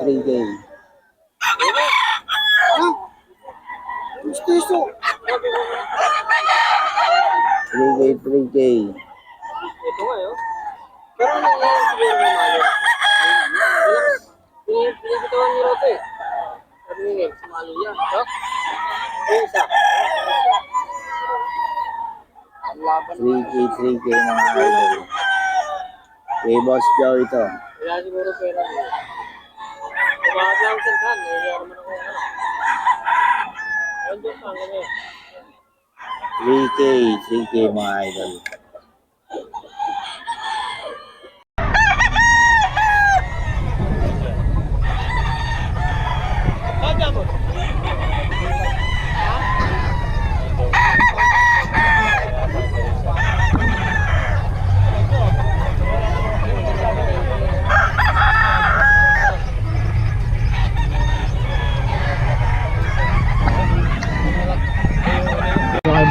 3K. Gusto. 3K, 3K. Ito nga yun. Pero ano yan siguro na malo? Pinipitawan niyo ito eh. Sabi niya, sumalo yan. So? Yung isa. Ang laban. 3K, 3K mga idol. Kay Boss Joe ito. Wala siguro pera niyo. Kumakas lang sa kan. Kaya naman ako ano. Ayun doon sa hanggang ngayon. 3K, 3K mga idol.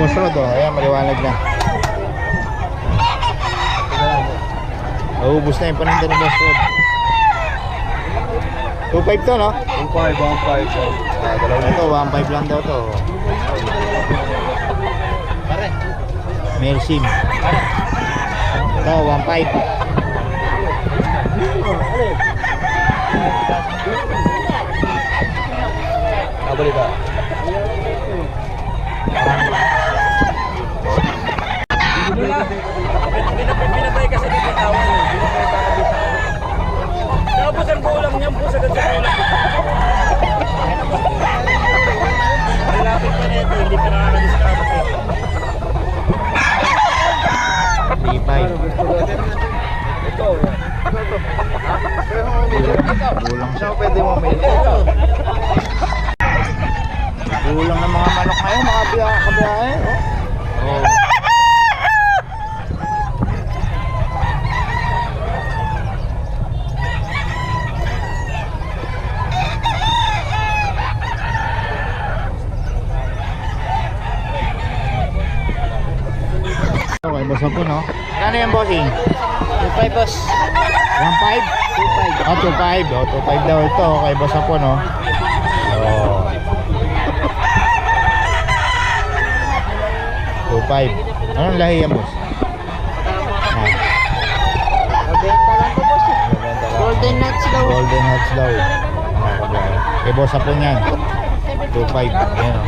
Boss Rod, oh. Ayan, maliwanag na. Naubos na yung paninda ni Boss Rod. 2.5 to, no? 1.5, 1.5. Dalawa na to, 1.5 lang daw to. Melsim. Ito, 1.5. Nabalik ka. Binabay kasi dito tawag. Tapos ang kulang niyan po sa kulang. Malapit pa nito, hindi pa nakaka-discount. 3.5. Ito. Kulang siya. Pwede mo may Kulang ng mga manok ngayon, mga kabiyahe. Oh. Okay, boss po, no? Kano yan, bossing? 2.5 boss. 1.5? 2.5. Oh, 2.5. Oh, 2.5 daw ito. Okay, boss po, no? Oh. 2.5. Anong lahi yan, boss? Mabenta lang to boss. Golden nuts daw. Golden Hats daw. Okay, boss po niyan. 2.5. Ayan, oh.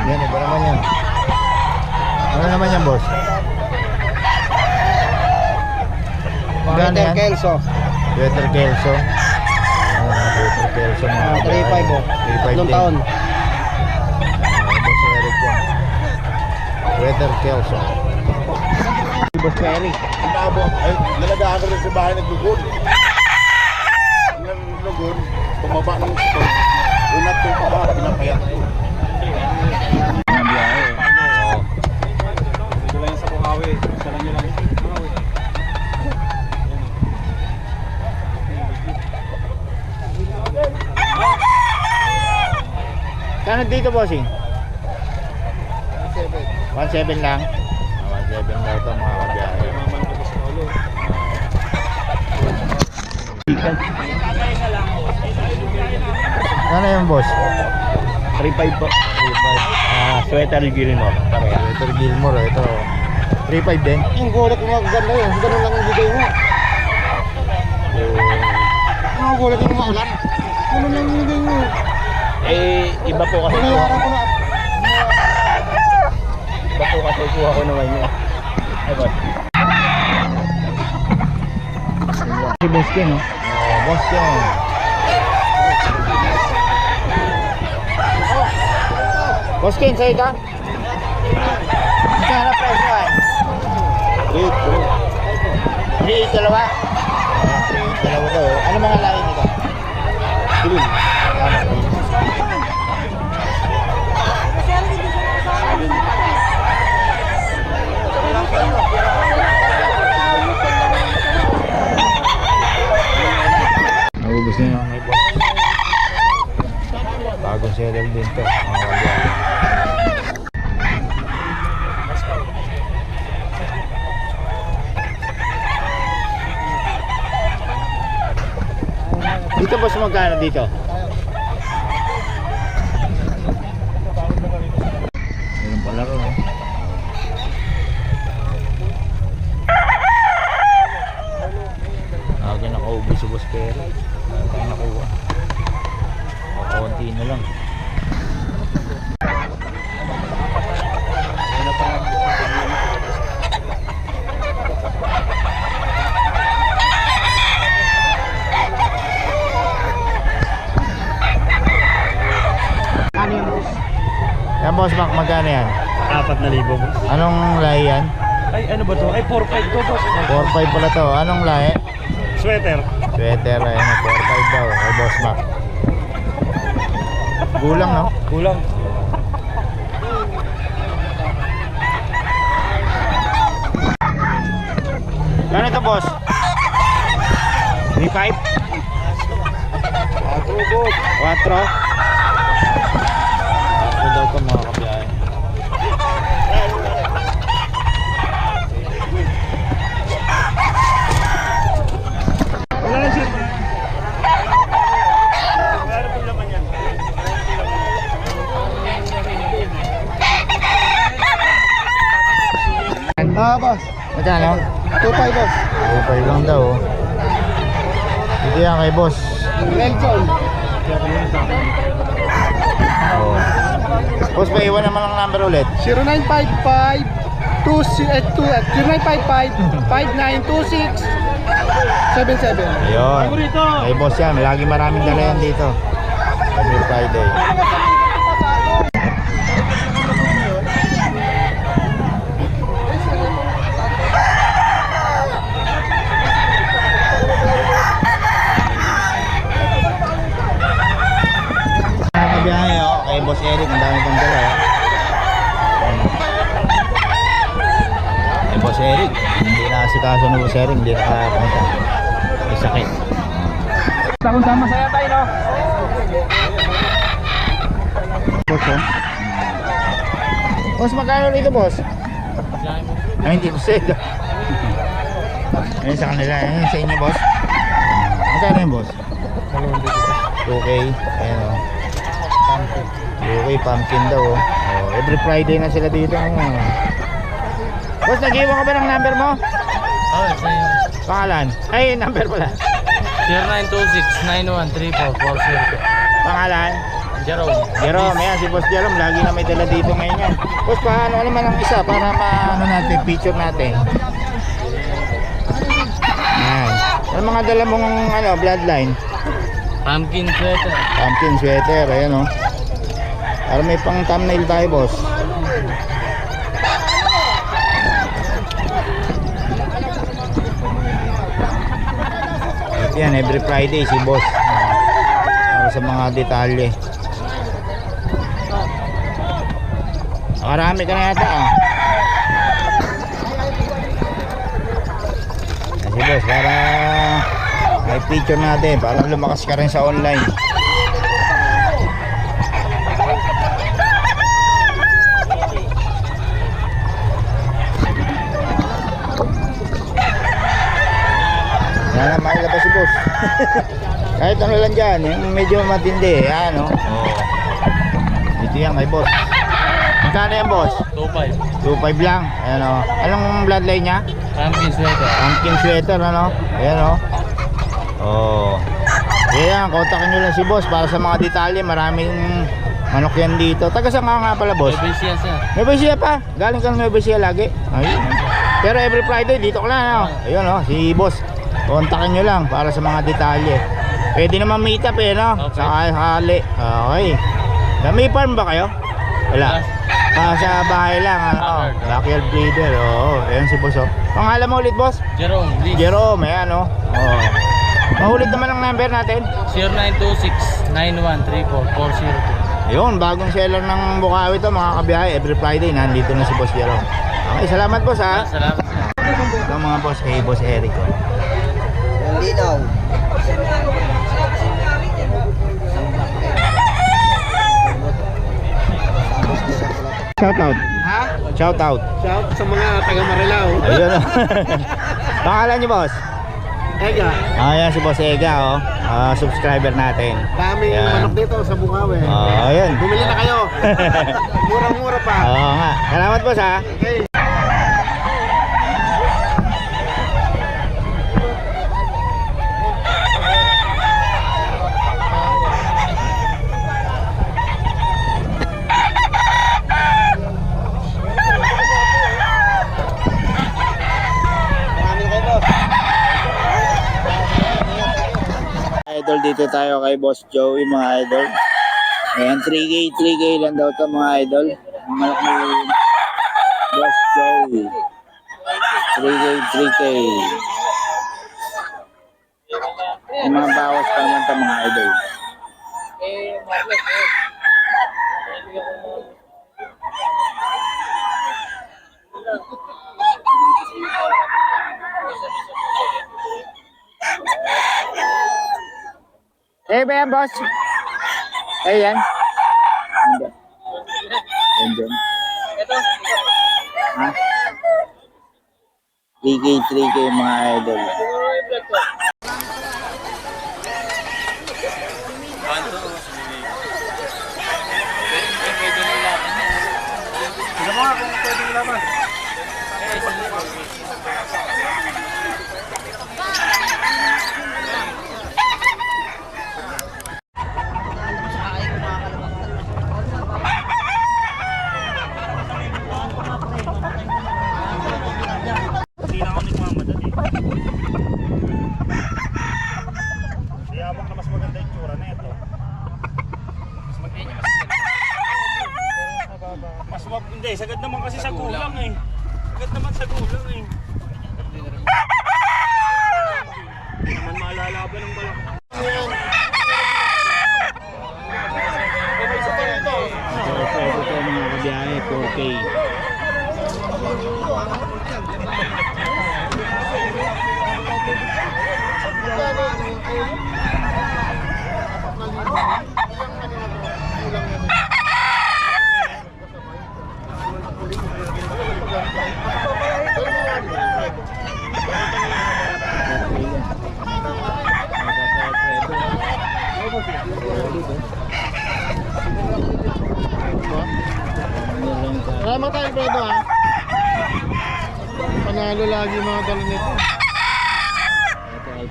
Yan, iba naman yan. Ano naman yan, boss? Magkano yan? Kelso. Weather Kelso. Weather Kelso mga 3.5 oh. 3.5 Tatlong taon. Boss Eric yan. Weather Kelso. Boss Eric. ay, nalagaan ko rin sa bahay naglugod. Yung lugod, bumaba ng ito. Unat yung paba, pinapayat ko. Mga biyahe. Ito lang yung sa Buhawi. Isa lang yun lang yung Buhawi. Kano dito, bossing? 1.7 lang. 1.7 daw ito mga kabiyahe. Ano yung boss? 3.5 po. 3.5. Sweater Gilmore. Pareha. Peter Gilmore, ito. 3.5 din. Yung gulat mo maganda yun. Ganun lang yung bigay mo. Ano gulat yung maulan? Ganun lang yung bigay mo. Eh, iba po kasi. Pinayaran ko na. Iba po kasi kuha ko naman yun. Ay, boss. Si Boss Ken, no? Boss Ken. Boss Ken, sa'yo ka? Saan na presyo ay? 3, dalawa? Dalawa to. Ano mga lahi nito? Green. Gusto nyo may boss. Bagong seller din to. Mga kabiyahe. Dito boss, magkano dito? Meron pala ron eh. Aga nakaubi si boss pero wala tayong nakuha. Konti na lang. Yan boss, magkano yan? 4,000 boss. Anong lahi yan? Ay, ano ba to? Ay, 4,500 to boss. 4-5 pala to. Anong lahi? Sweater. Sweater, ayun, 4-5 daw. Ay boss Mac. Gulang no? Kulang. Ano ito boss? 3-5? 4 boss. 4? 4 daw ito mga kabiyahe. Wala na siya. Wala po naman yan. Boss. Magkano? 2.5 boss. 2-5 lang daw. Ito yan kay boss. Nelson. Oh. Boss, pa iwan naman ang number ulit. 0955-5926-77. Ayun. Kay boss yan. Lagi maraming dala yan dito. Every Friday. Biyahe oh, kay Boss Eric, ang dami pang dala. Kay Boss Eric, hindi na si kaso ni Boss Eric, hindi nakapunta. May sakit. Sama saya tayo, no? Boss oh. Boss, magkano rito boss? Ay, hindi ko sa'yo. Ayun sa kanila, ayun sa inyo boss. Magkano yun boss? 2K, ayun oh. Okay, pumpkin daw oh. Oh, every Friday na sila dito. Boss, nag-iwan ka ba ng number mo? Oh, sa'yo. Pangalan? Ay, number pala. 0926-9134-402. Pangalan? Jerome. Jerome, ayan si Boss Jerome. Lagi na may dala dito ngayon yan. Boss, paano naman ang isa para ma-ano natin, picture natin. Ayan. Ano mga dala mong ano, bloodline? Pumpkin sweater. Pumpkin sweater, ayan oh. Para may pang thumbnail tayo boss. Ito yan, every Friday si boss. Para sa mga detalye. Nakarami ka na yata ah. Ayan si boss, para may picture natin, para lumakas ka rin sa online. Yan na, makilabas si boss. Kahit ano lang dyan, yung medyo matindi, yan o. Dito yan kay boss. Magkano yan boss? 25. 2.5 lang, ayan o. Anong bloodline niya? Pumpkin sweater. Pumpkin sweater, ano? Ayan o. Oh. Ayan, kontakin nyo lang si boss para sa mga detalye. Maraming manok yan dito. Taga saan ka nga pala boss? Obesiya sir. Nueva Ecija pa? Galing ka ng Nueva Ecija lagi? Ayun. Pero every Friday dito ko lang ano? Ayun o, si boss. Kontakin nyo lang para sa mga detalye. Pwede naman meet up eh no? Okay. Sa hali. Okay. May farm ba kayo? Wala. Sa bahay lang ano? Backyard breeder. Oo. Ayan si boss oh. Pangalan mo ulit boss? Jerome. Please. Jerome. Ayan o. Oo. Mahulit naman ang number natin. 0926-9134-402. Ayun, bagong seller ng Bukawi to mga kabiyahe. Every Friday nandito na si Boss Jerome. Okay, salamat boss ha. Salamat sir. Ito mga boss kay Boss Eric. Linaw. Shout out. Ha? Shout out. Shout sa mga taga Marilao. Ayun. Pangalan niyo, boss? Ega, Ayan si Boss Ega, oh. Subscriber natin. daming Yan. manok dito sa Bukawi. Ayan. Bumili na kayo. Murang-mura pa. Oo nga. Salamat, boss, ha. Okay. Idol, dito tayo kay Boss Joey, mga idol. Ayan, 3K lang daw to, mga idol. Ang malaki Boss Joey. 3K. Yung mga bawas pa naman to, mga idol. Eh, ba yan, boss? Eh, yan. Hindi. Yan. Ha? 3K, mga idol. Hindi na ako nagmamadali. Kaya na mas maganda yung tsura na ito. Hindi, sagad naman kasi sa gulang eh. Sagad naman sa gulang eh. Hindi naman maalalaban ng balak. Ito mga kabiyahe, 4K. Salamat tayo, Fredo, ha? Panalo lagi mga dala nito.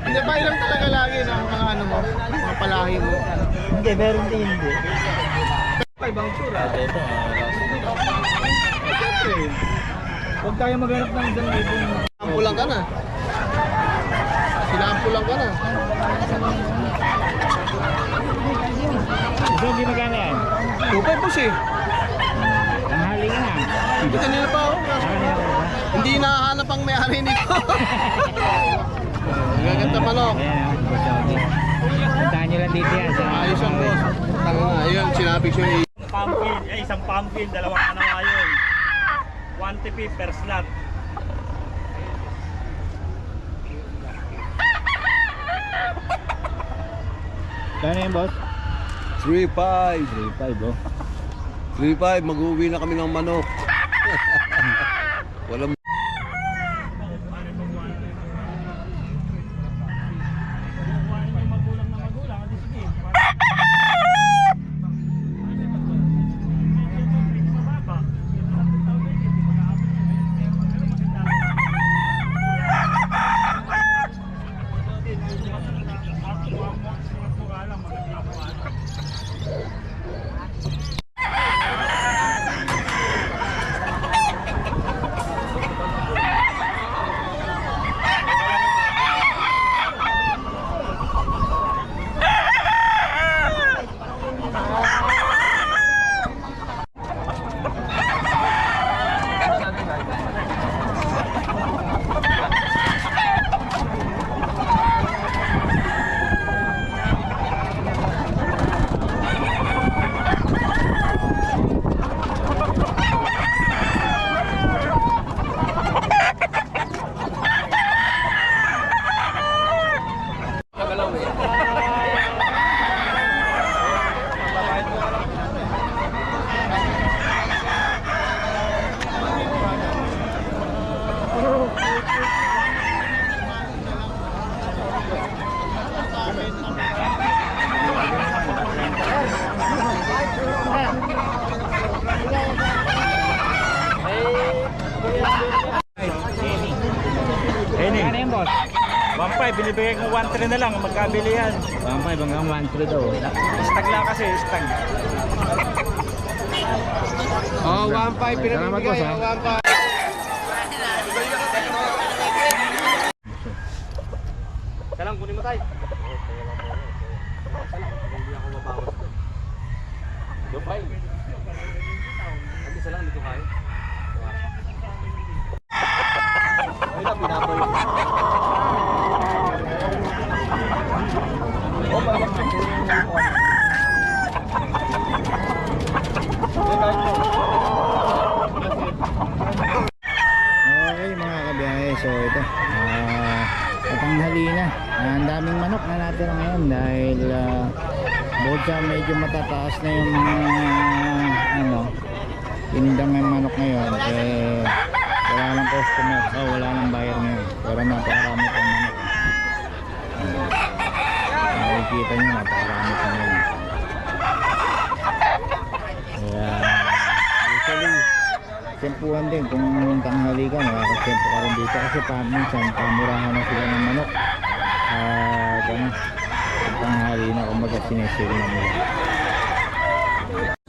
Hindi ba ilang talaga lagi ng mga ano mo? Mga palahi mo? Hindi, meron din hindi. Ibang tsura. Ito, Huwag tayo maghanap ng isang ibon. Sinampulang ka na. Sinampulang ka na. Gusto hindi magana yan? Tupay po siya. Tanghali na. Hindi kanina pa ako. Hindi nahanap ang may-ari nito. Gaganda manok. Ayan, Boss Joey. Puntahan nyo lang dito yan sa... Ayos ang boss. Tanga nga. Ayun, sinabi ko yung Pumpkin, isang pumpkin, dalawang ano ngayon. 1 TP per slot. Kano yung boss? 3-5. 3.5, oh. 3-5, mag-uwi na kami ng manok. Walang boss? 1.5, binibigay ko 1.3 na lang, magkabili yan. 1.5 hanggang 1.3 daw. Stag lang kasi, stag. Oh, 1.5 Salamat, boss, ha? 1.5. Salang, kunin mo tayo. Dumpay. Isa lang, dito kayo. Ay na, pinaboy. Okay mga kabiyahe, so ito patanghali na. Ang daming manok na natin ngayon dahil bukod sa medyo matataas na yung mga tindang ng manok ngayon, wala lang customer, wala lang buyer ngayon, pero napakarami pang manok. Nakikita nyo, napakarami pang ngayon. Kaya usually tempuhan din kung tanghali ka, makakatempo ka rin dito kasi minsan pamurahan na sila ng manok. Ganun, tanghali na kumbaga sinesale na nila.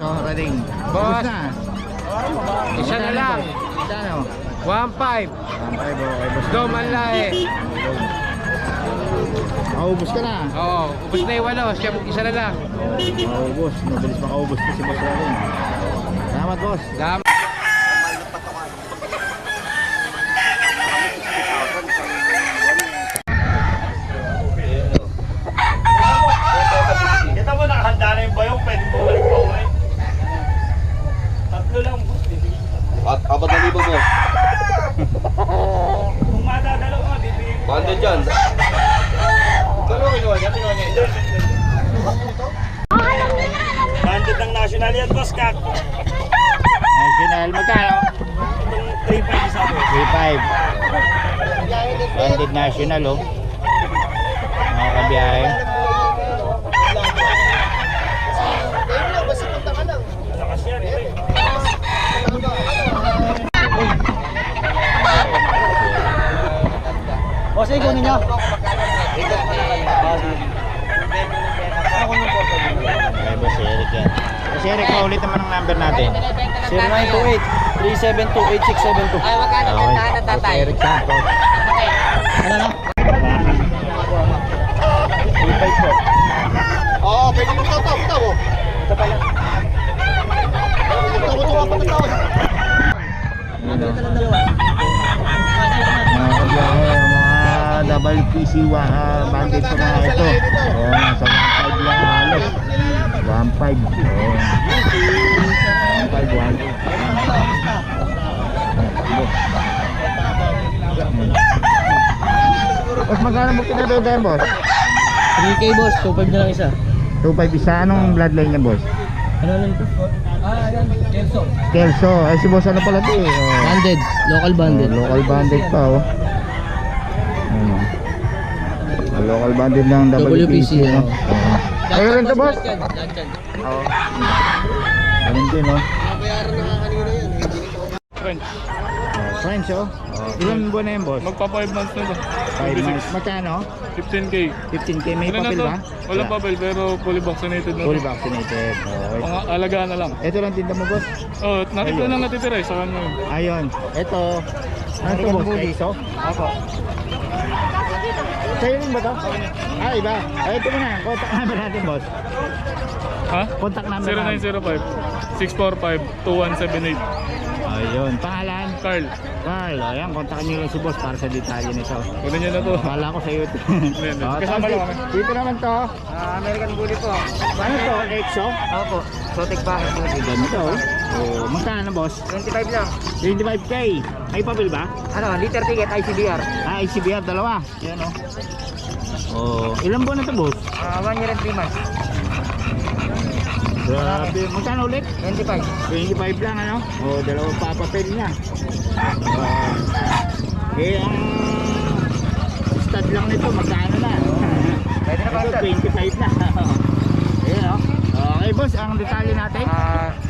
So Rading, Boss. na? Isa na lang. Isa no? 1.5. 1.5 okay boss. Go, manlahe. Makaubos ka na. Oo, ubos na yung 8. Isa na lang. Makaubos, mabilis makaubos pa si boss Rading. Salamat boss. Dami. Kita mo, nakahanda na yung bayong, pwede mo balik pa uwi. Tatlo lang, boss. Bibigyan ko. Apat na libo, boss. Kung madadalo ka, bibigyan ko. Bando dyan. Dalawa kinuha niya, Banded ng national yan, boss, kak. National, magkano? Itong 3.5 isa, boss. 3.5 Banded National mga kabiyahe. Lakas yan, eh. Boss, ikunin niyo. Okay, boss Eric yan. Boss Eric, paulit naman ang number natin. 0928-372-8672. Ay, magkano Okay, bentahan na boss tatay? Eric Santos. Ano na? 3.5 po. Oo, pwede mo ito, ito. Ito pala. Mga kabiyahe, mga WPC bandit po mga ito. Nasa 1.5 lang halos. 1.5. 1.5. Boss, magkano mo pinabenta yan, boss? 3K, boss. 2.5 na lang isa. 2.5 isa. Anong bloodline niya, boss? Ano lang ito? Ayan. Kelso. Kelso. Ay, si boss ano pala ito eh. Banded. Local banded. Local bandit pa local bandit ng WPC. WPC, Ayun rin to, boss? Oo. Ayun din, Bayaran na nga kanina yan. French. French, ilan buwan na yan, boss? Magpa 5 months na ba? 5 months. Magkano? 15K. 15K. May Ano na papel to? ba? Walang papel pero fully vaccinated na. Fully vaccinated. Okay. Mga alagaan na lang. Ito lang tinda mo, boss? Oh, nakita na natitira sa kanya. Ayun. Ito. Ano ito, boss? Kelso? Ako. Sa'yo rin ba ito? Iba. Ay, ito mo na. Contact number natin, boss. Ha? Contact number natin. 0905-645-2178. Ayun. Pangalan? Carl, Carl. Ayan, kontakin nyo lang si boss para sa detalye nito. kunin niyo na to. Kala ko sa'yo ito. Hindi. Kasama lang kami. Dito naman to. American Bully po. Ano to? Exo? Opo. Sotek bakit po? Ganito. Magkano, boss? 25 lang. 25K. May papel ba? Ano, liter ticket, ICBR. ICBR, dalawa. Yan ilang buwan na to, boss? 1 year and 3 months. Grabe. Magkano ulit? 25. 25 lang, ano? Dalawang papapel niya. Ang stud lang nito, magkano na? Pwede na ba Ito, ito? 25 na. Ayan, Okay, boss, ang detalye natin.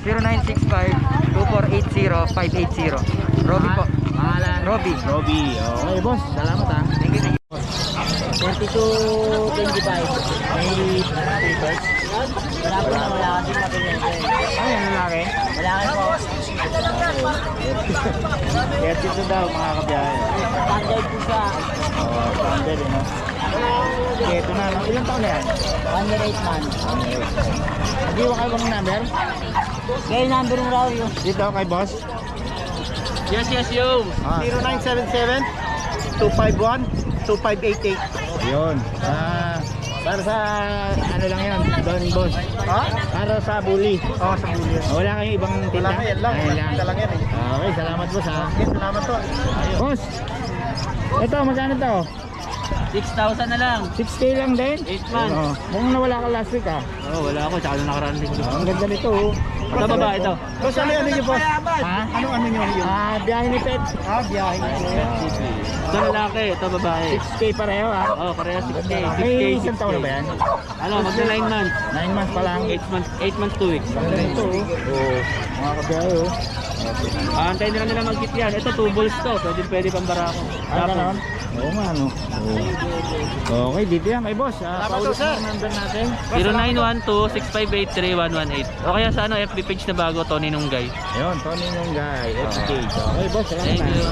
0965-2480-580. Robby po. Pangalan? Robby. Robby. Okay, boss. Salamat, ha. Thank you. 42.25. May papers. Wala po na, wala kasi mapinente. Ay, ano lalaki? Wala kasi po. Kaya dito daw mga kabiyahe. Standard po siya. Oh, standard, no? Okay, ito na, no? Ilang taon na yan? 108 months. Hindi mo kayo bang number? Kaya yung number mo raw yun. Dito kay boss. Yes, yo. Ah, 0977-251-2588. yun. Para sa ano lang yan, Don Boss. Ha? Para sa bully. Oo, sa bully. Wala kayong ibang tinda? Wala na, yan lang. Ayan lang. Yan lang yan eh. Okay, salamat boss ha. Okay, salamat to. Boss, ito magkano to? 6,000 na lang. 6K lang din? 8 months. Oo. Mukhang nawala ka last week ha. Wala ako. Tsaka na nakaraan din. Ang ganda nito oh. Ito baba, ito. Boss, ano nyo boss? Ha? Anong ano nyo yun? Biyahe ni Pet. Biyahe. Ito lalaki, ito babae. 6K pareho ha. Oo, pareha 6K. 6K, May isang taon na ba yan? Ano, magna 9 months. 9 months pa lang. 8 months, 2 weeks. Ang ganda nito oh. Oo. Mga kabiyahe oh. Antayin nila nila mag-kit yan. Ito, 2 balls to. Pwede pang barako. Ah, ganon? Oo nga no. Oo. Okay, dito yan kay boss. Paulit sir. mo ang number natin. 0912-658-3118. O kaya sa ano, FB page na bago, Tony Nunggay. Ayun, Tony yung guy. Okay, boss, salamat Thank you.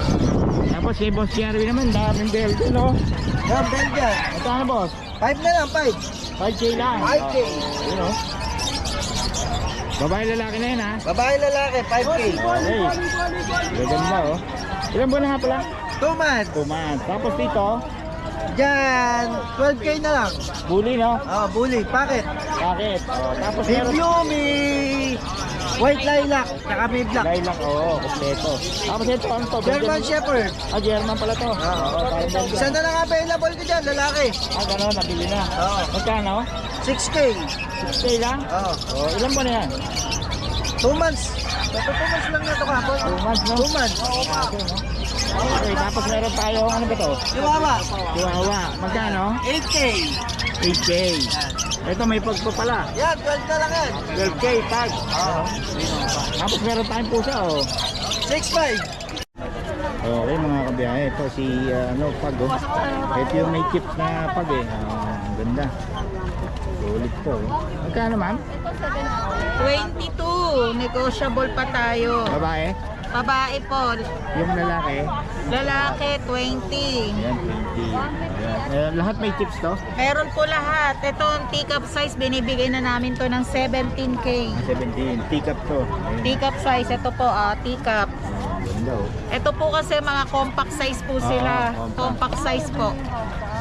Tapos kay Boss Jerry naman, daming belt no? Yan, Belgian. Ito ano boss? 5 na lang, 5. 5K lang. 5K. Yun o. Babae lalaki na yun ha. Babae lalaki, 5K. Okay. Gaganda oh. Ilan buwan na nga pala? 2 months. 2 months. Tapos dito, Diyan, 12K na lang. bully no? Bully, packet. Bakit? Oh, tapos May meron blue, may white lilac, tsaka may black. lilac, oo, kompleto. Tapos ito, ano to? German Shepherd. German pala to. Oo, parang Belgian. Isa na lang available ko dyan, lalaki. Gano'n, nabili na. Oo. Magkano? 6K. 6K lang? Oo. Oh, ilan buwan na yan? 2 months. 2 months lang na ito kapon. 2 months, no? 2 months. Okay, no? Okay, tapos meron tayo, ano ba to? Chihuahua. Chihuahua. Magkano? 8K. 8K. Ito may pagpo pala. Yan, 12 na lang yan. 12K tag. Tapos meron tayong pusa, oh. 6.5. Okay mga kabiyahe, ito si pag oh. Ito yung may chip na pag eh. Ang ganda. Sulit to. Oh. Magkano ma'am? 22. Negotiable pa tayo. Babae? Babae po. Yung lalaki? Lalaki, 20. Ayan, 20. Ayan. Lahat may chips to? Meron po lahat. Ito ang teacup size. Binibigay na namin to ng 17K. 17. Teacup to. Ayan. Teacup size. Ito po, teacup. Ang ganda oh. Ito po kasi mga compact size po sila. Compact size po.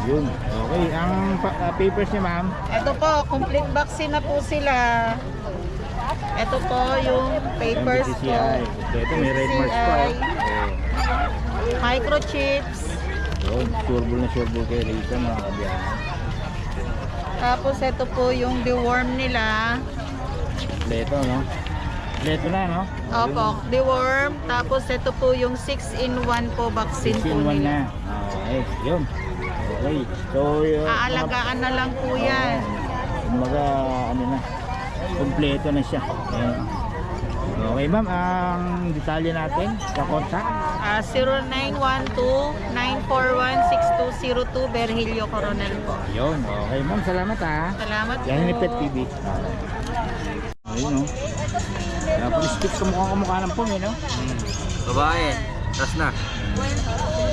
Yun. Okay. Ang papers niya ma'am? Ito po, complete vaccine na po sila. Ito po yung papers po. MBCCI. Ito may red marks pa. Oh. Microchips. Yun. Sureball kay Rita mga kabiyahe. Tapos ito po yung deworm nila. Leto no? Leto na no? Opo, deworm. Tapos ito po yung 6-in-1 po vaccine po 16-1 nila. na. Okay. Yun. Okay. So, Aalagaan na lang po yan. Kumbaga, ano na, kompleto na siya. Ayan. Okay ma'am, ang detalye natin sa contact. 0912-941-6202 Berhilio Coronel po. Yun, okay ma'am, salamat ha. Salamat po. Yan ni Pet TV. Ayun o. Tapos stick kamukha ng pong no? Babae. Tas na.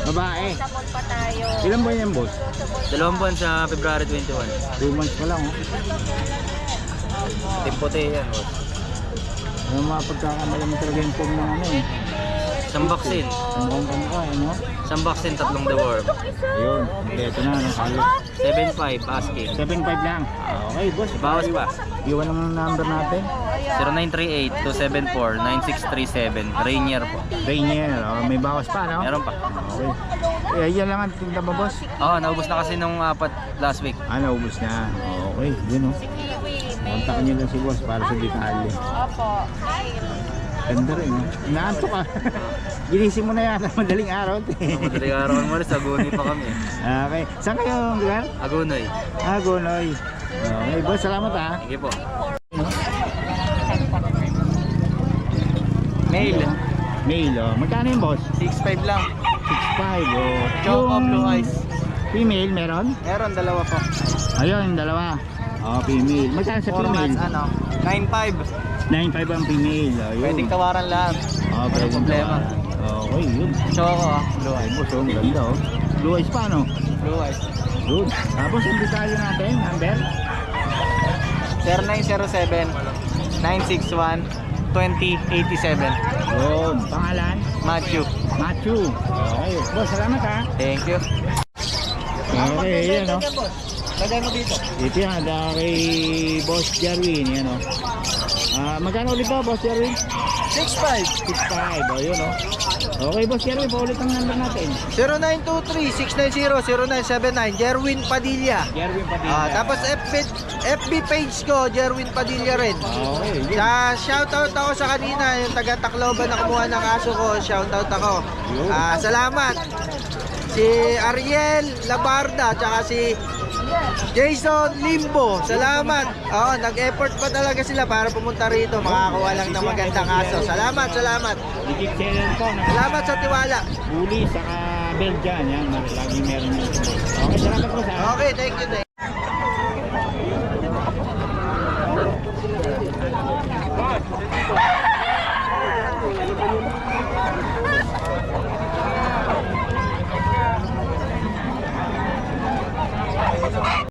Babae. Sabon pa tayo. Ilan ba yan boss? 2 buwan sa February 21. 2 months pa lang oh. Timpote yan. Ano mga pagkakamali mo talaga yung pong ng ano eh. Isang vaccine. Ang mukhang kamukha ano? Isang vaccine, 3 deworm. Ayun, kompleto na ano, halos. 7.5 asking. 7.5 lang. Okay boss. Bawas pa. Iwan ang number natin. 0938-274-9637. Rainier po. Rainier, may bawas pa, no? Meron pa. Okay. Yan lang ang tinda ba, boss? Oo, naubos na kasi nung 4 last week. Naubos na. Okay, yun, no? Kontakin nyo lang si boss para sa detalye. Opo. Ganda rin, no? Inaantok ka. Ginising mo na yata, madaling araw. Madaling araw mo rin, sa Agunoy pa kami. Okay. Saan kayo ang lugar? Agunoy. Gonoy. Okay, boss, salamat ha. Sige po. Mail. Mail, oh. Magkano yung boss? 6.5 lang. 6.5, oh. Choco Blue Eyes. Female meron? Meron, dalawa po. Ayun, dalawa. Oh, female. Magkano sa 4 months, female? ano, 9.5. 9.5 ang female. Ayun. Pwedeng tawaran lahat. Oh, Walang pwedeng problema. tawaran. Okay, yun. Choco, blue Ay, eyes. boss, oh, ang ganda oh. Blue eyes pa, no? Blue eyes. Good. Tapos, yung detalye natin, number? 0907-961-2087. Yun. Pangalan? Matthew. Matthew. Okay. Boss, salamat ha. Thank you. Okay, yan o. Lagay mo dito. Ito yan, kay Boss Jarwin. Yan o. Magkano ulit ba, Boss Jarwin? 6.5. 6.5. O, yun o. Okay, Boss Jarwin, paulit ang number natin. 0923-690-0979. Jerwin Padilla. Jarwin Padilla. Tapos FB page ko, Jerwin Padilla rin. Okay, yun. Shoutout ako sa kanina, yung taga Tacloban na kumuha ng aso ko, shoutout ako. Yun. Salamat. Si Ariel Labarda, tsaka si Jason Limbo. Salamat. Nag-effort pa talaga sila para pumunta rito, makakuha lang ng magandang aso. Salamat. Legit seller po. Salamat sa tiwala. Bully, saka Belgian. Yan, lagi meron yun. Okay, salamat po sa Okay, thank you.